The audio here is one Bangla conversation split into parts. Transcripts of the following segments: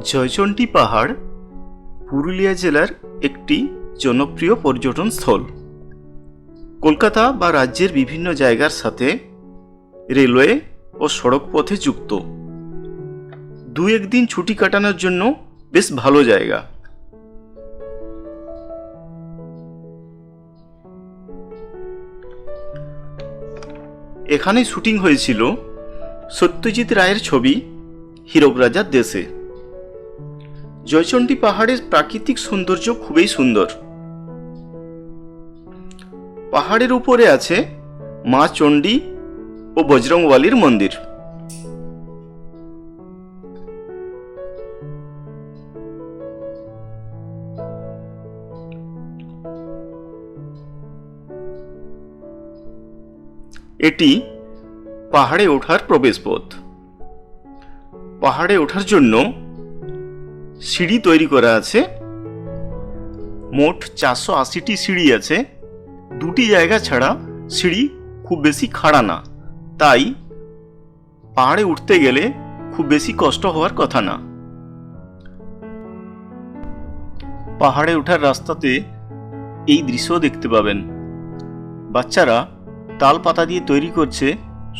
জয়চণ্ডী পাহাড় পুরুলিয়া জেলার একটি জনপ্রিয় পর্যটন স্থল। কলকাতা বা রাজ্যের বিভিন্ন জায়গার সাথে রেলওয়ে ও সড়ক পথে যুক্ত। দু একদিন ছুটি কাটানোর জন্য বেশ ভালো জায়গা। এখানে শুটিং হয়েছিল সত্যজিৎ রায়ের ছবি হীরক রাজার দেশে। জয়চণ্ডী পাহাড়ের প্রাকৃতিক সৌন্দর্য খুবই সুন্দর। পাহাড়ের উপরে আছে মা চণ্ডী ও বজরংবলীর মন্দির। এটি পাহাড়ে ওঠার প্রবেশপথ। পাহাড়ে ওঠার জন্য সিঁড়ি তৈরি করা আছে। মোট 480টি সিঁড়ি আছে। দুটি জায়গা ছাড়া সিঁড়ি খুব বেশি খাড়া না, তাই পাহাড়ে উঠতে গেলে খুব বেশি কষ্ট হওয়ার কথা না। পাহাড়ে ওঠার রাস্তাতে এই দৃশ্য দেখতে পাবেন। বাচ্চারা তাল পাতা দিয়ে তৈরি করছে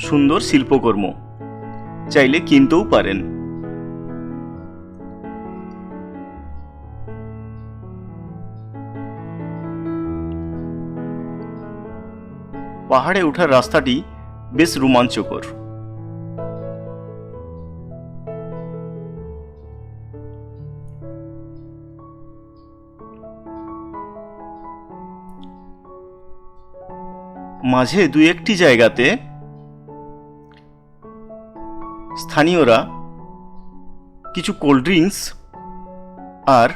সুন্দর শিল্পকর্ম, চাইলে কিনতেও পারেন। পাহাড়ে ওঠার রাস্তাটি বেশ রোমাঞ্চকর। মাঝে দু একটি জায়গাতে স্থানীয়রা কিছু কোল্ড ড্রিঙ্কস আর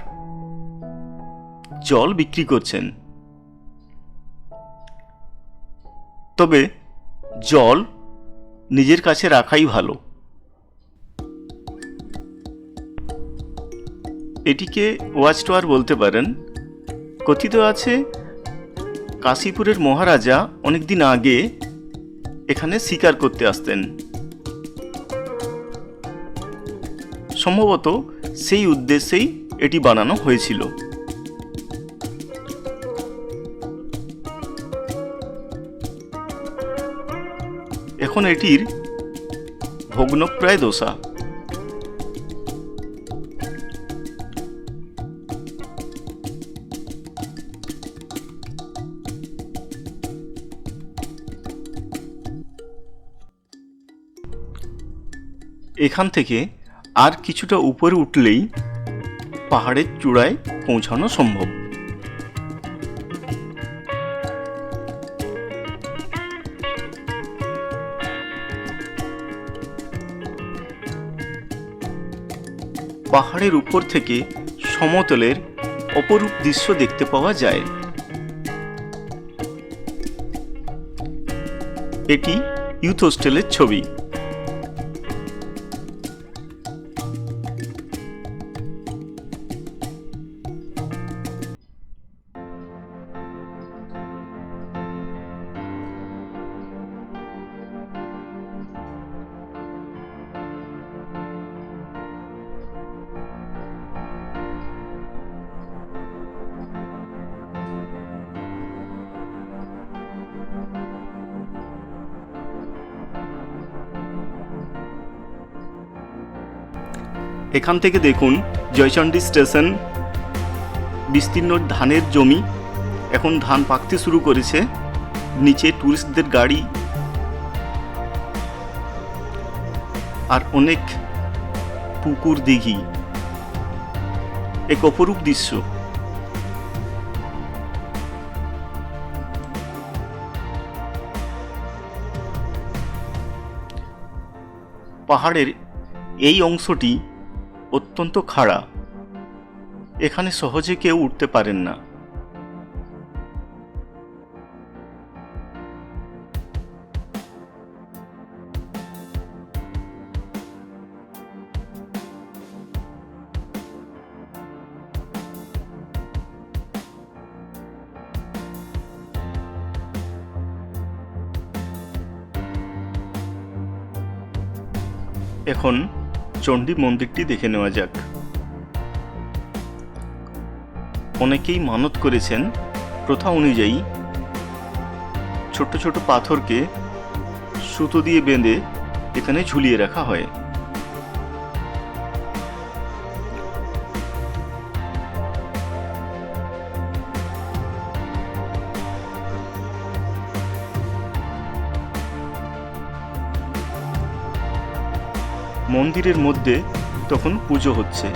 জল বিক্রি করছেন। তবে জল নিজের কাছে রাখাই ভালো। এটিকে ওয়াচ টাওয়ার বলতে পারেন। কথিত আছে কাশীপুরের মহারাজা অনেকদিন আগে এখানে শিকার করতে আসতেন। সম্ভবত সেই উদ্দেশ্যেই এটি বানানো হয়েছিল। এখন এটির ভগ্নপ্রায় দশা। এখান থেকে আর কিছুটা উপরে উঠলেই পাহাড়ের চূড়ায় পৌঁছানো সম্ভব। পাহাড়ের উপর থেকে সমতলের অপরূপ দৃশ্য দেখতে পাওয়া যায়। এটি ইউথ হোস্টেলের ছবি। এখান থেকে দেখুন জয়চণ্ডী স্টেশন, বিস্তীর্ণ ধানের জমি। এখন ধান পাকতে শুরু করেছে। নিচে টুরিস্টদের গাড়ি আর অনেক পুকুর, দিঘি। এক অপরূপ দৃশ্য। পাহাড়ের এই অংশটি অত্যন্ত খাড়া। এখানে সহজে কেউ উঠতে পারেন না। এখন চণ্ডী মন্দিরটি দেখে নেওয়া যাক। অনেকেই মানত করেছেন প্রথা অনুযায়ী ছোট ছোট পাথরকে সুতো দিয়ে বেঁধে এখানে ঝুলিয়ে রাখা হয়। মন্দিরের মধ্যে তখন পুজো হচ্ছে।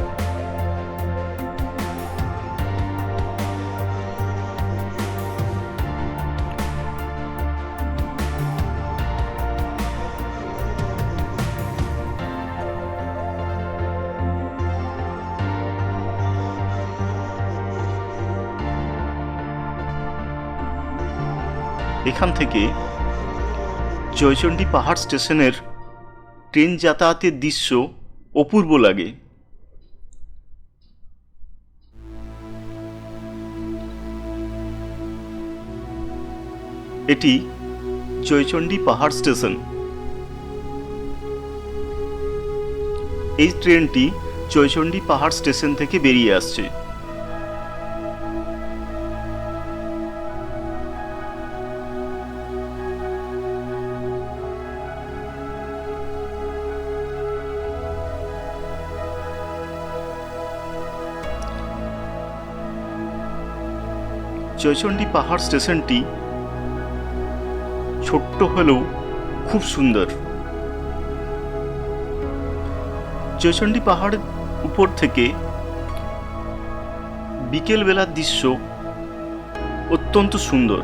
এখান থেকে জয়চণ্ডী পাহাড় স্টেশনের ট্রেন যাতায়াতের দৃশ্য অপূর্ব লাগে। এটি জয়চণ্ডী পাহাড় স্টেশন। এই ট্রেনটি জয়চণ্ডী পাহাড় স্টেশন থেকে বেরিয়ে আসছে। জয়চণ্ডী পাহাড় স্টেশনটি ছোট্ট হলেও খুব সুন্দর। জয়চণ্ডী পাহাড়ের উপর থেকে বিকেলবেলার দৃশ্য অত্যন্ত সুন্দর।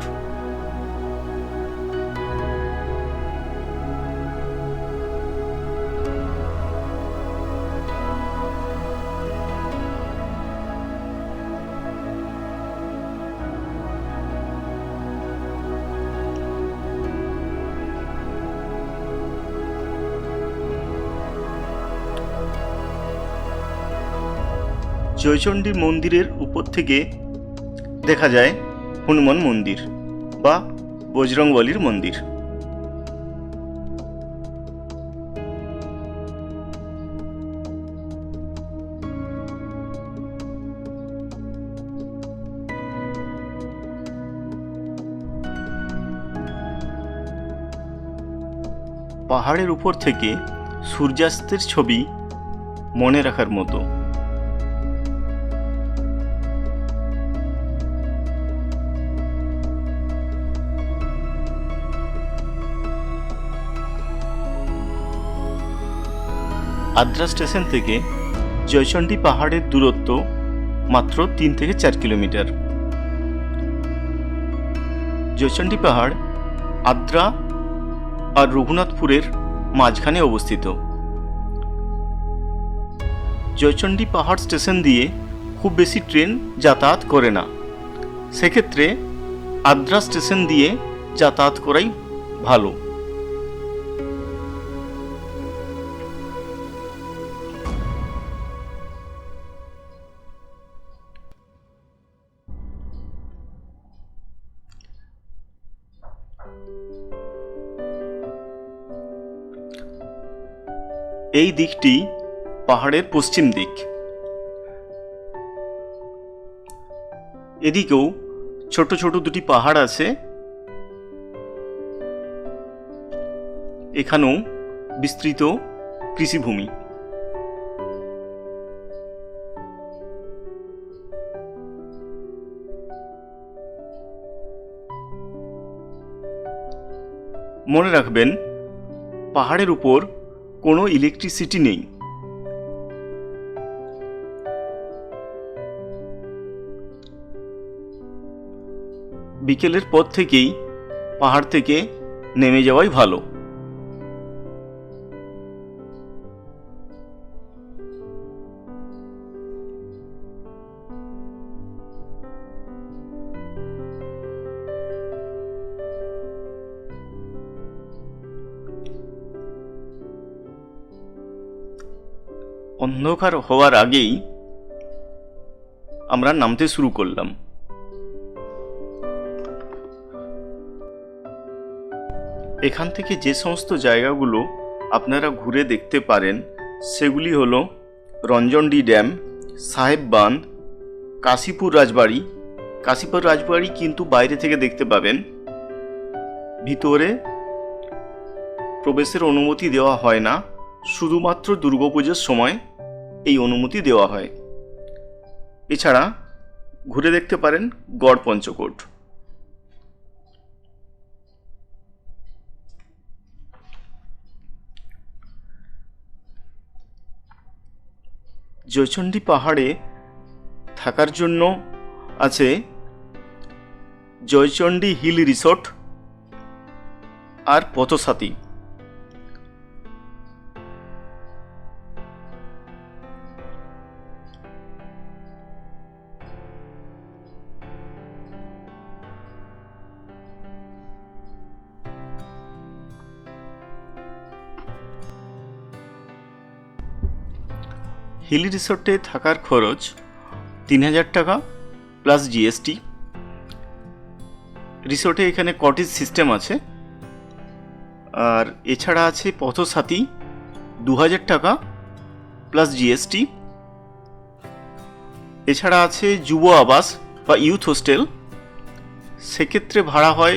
জয়চণ্ডী মন্দিরের উপর থেকে দেখা যায় হনুমান মন্দির বা বজরংবলীর মন্দির। পাহাড়ের উপর থেকে সূর্যাস্তের ছবি মনে রাখার মতো। আদ্রা স্টেশন থেকে জয়চণ্ডী পাহাড়ের দূরত্ব মাত্র 3 থেকে 4 কিলোমিটার। জয়চণ্ডী পাহাড় আদ্রা আর রঘুনাথপুরের মাঝখানে অবস্থিত। জয়চণ্ডী পাহাড় স্টেশন দিয়ে খুব বেশি ট্রেন যাতায়াত করে না, সেক্ষেত্রে আদ্রা স্টেশন দিয়ে যাতায়াত করাই ভালো। এই দিকটি পাহাড়ের পশ্চিম দিক। এদিকেও ছোট ছোট দুটি পাহাড় আছে। এখানেও বিস্তৃত কৃষিভূমি। মনে রাখবেন, পাহাড়ের উপর কোনো ইলেকট্রিসিটি নেই। বিকেলের পর থেকেই পাহাড় থেকে নেমে যাওয়াই ভালো। অন্ধকার হওয়ার আগেই আমরা নামতে শুরু করলাম। এখান থেকে যে সমস্ত জায়গাগুলো আপনারা ঘুরে দেখতে পারেন সেগুলি হলো রঞ্জনডি ড্যাম, সাহেব বাঁধ, কাশীপুর রাজবাড়ি। কাশীপুর রাজবাড়ি কিন্তু বাইরে থেকে দেখতে পাবেন, ভিতরে প্রবেশের অনুমতি দেওয়া হয় না, শুধুমাত্র দুর্গাপুজোর সময় এই অনুমতি দেওয়া হয়। এছাড়া ঘুরে দেখতে পারেন গড় পঞ্চকোট। জয়চণ্ডী পাহাড়ে থাকার জন্য আছে জয়চণ্ডী হিল রিসোর্ট আর পথসাথী। হিল রিসোর্টে থাকার খরচ 3000 টাকা প্লাস জিএসটি। রিসোর্টে এখানে কটেজ সিস্টেম আছে। আর এছাড়া আছে পথসাথী, 2000 টাকা প্লাস জিএসটি। এছাড়া আছে যুব আবাস বা ইউথ হোস্টেল, সেক্ষেত্রে ভাড়া হয়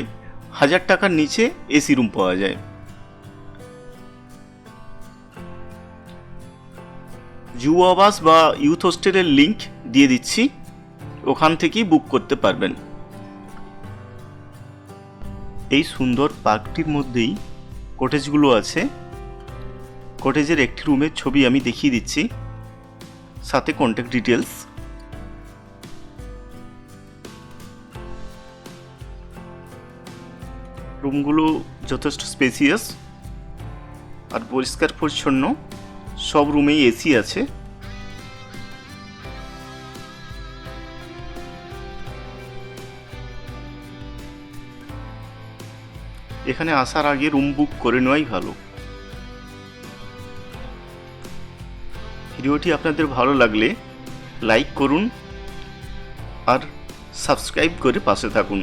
1000 টাকার নিচে এসি রুম পাওয়া যায়। যুব আবাস বা ইউথ হোস্টেলের লিঙ্ক দিয়ে দিচ্ছি, ওখান থেকেই বুক করতে পারবেন। এই সুন্দর পার্কটির মধ্যেই কটেজগুলো আছে। কটেজের একটি রুমের ছবি আমি দেখিয়ে দিচ্ছি, সাথে কন্ট্যাক্ট ডিটেলস। রুমগুলো যথেষ্ট স্পেসিয়াস আর পরিষ্কার পরিচ্ছন্ন। সব রুমেই এসি আছে। এখানে আসার আগে রুম বুক করে নেওয়াই ভালো। ভিডিওটি আপনাদের ভালো লাগলে লাইক করুন আর সাবস্ক্রাইব করে পাশে থাকুন।